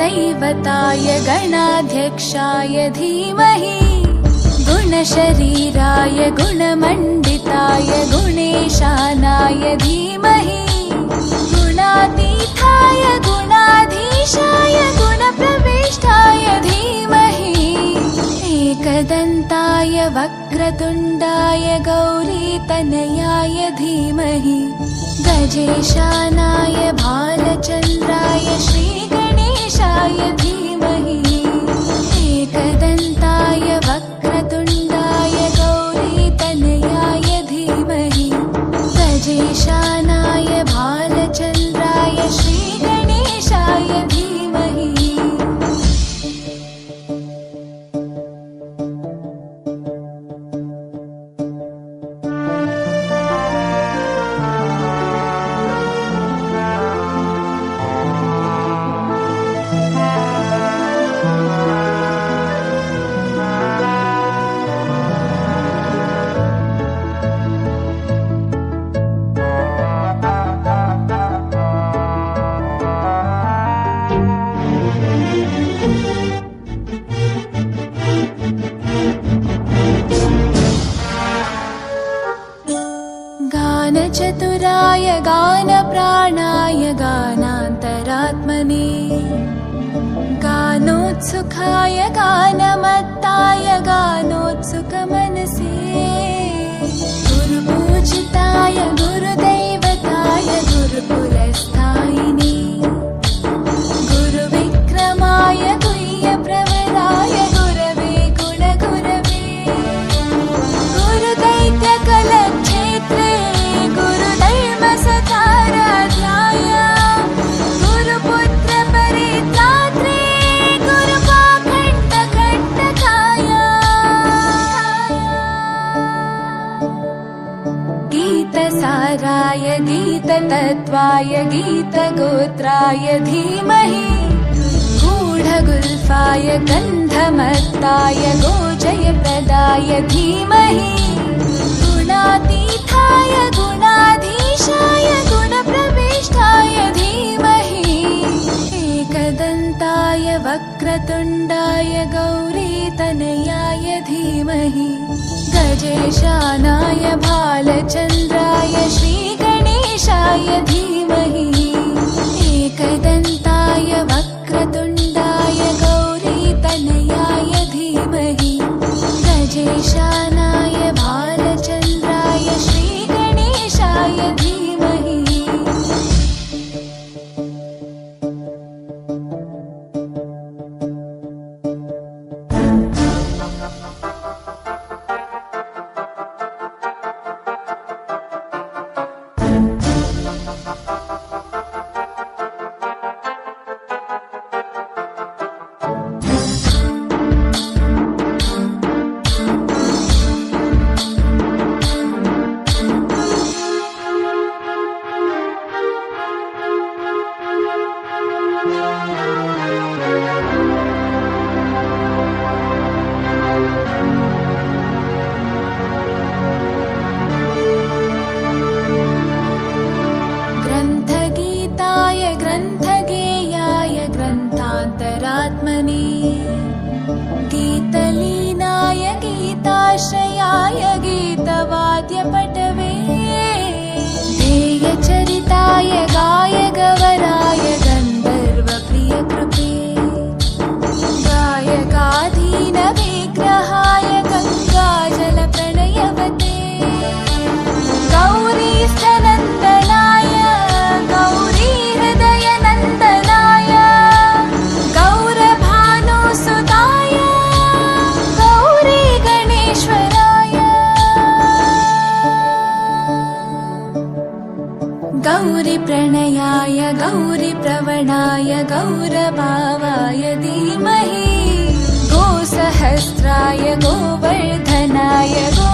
गुणदैवताय गणाध्यक्षाय धीमहि गुणशरीराय गुणमण्डिताय गुणेशानाय धीमहि गुणातीताय गुणाधीशाय गुणप्रविष्टाय धीमहि एकदन्ताय वक्रतुण्डाय गौरीतनयाय धीमहि गजेशानाय भालचन्द्राय श्रीगणेशाय धीमहि एकदन्ताय वक्रतुण्डाय गौरीतनयाय धीमहि गजेशानाय भालचन्द्राय श्रीगणेशाय धीमहि गानचतुराय गानप्राणाय गानान्तरात्मने गानोत्सुकाय गानमत्ताय गानोत्सुकमनसे गुरुपूजिताय गुरुदैवताय गुरुकुलस्थायिने गुरुविक्रमाय गुह्यप्रवराय गुरवे गुणगुरवे गुरुदैत्यकलक्षेत्रे गुरुधर्मसकाराध्याय गुरुपुत्रपरित्रात्रे गुरुपाखण्डखण्डकाय गीतसाराय गीततत्त्वाय गीतगोत्राय धीमहि गूढगुल्फाय गन्धमत्ताय गोजयप्रदाय धीमहि गुणातीताय गुणाधीशाय गुणप्रविष्टाय धीमहि एकदन्ताय वक्रतुण्डाय गौरीतनयाय धीमहि गजेशानाय भालचन्द्राय श्रीगणेशाय धीमहि एकदन्ताय वक्रतुण्डाय गौरीतनयाय धीमहि गजेशानाय भालचन्द्राय श्रीगणेशाय धीमहि ग्रन्थगीताय ग्रन्थगेयाय ग्रन्थान्तरात्मने गीतलीनाय गीताश्रयाय गीतवाद्यपटवे ध्येयचरिताय गायगवराय गन्धर्वप्रियकृपे गायकाधीनविग्रहाय गङ्गाजलप्रणयवते गौरीस्थनन्दनाय गौरीहृदयनन्दनाय गौरभानुसुताय गौरीगणेश्वराय गौरीप्रणयाय गौरीप्रवणाय गौरभावाय धीमहि गोसहस्राय गोवर्धनाय गो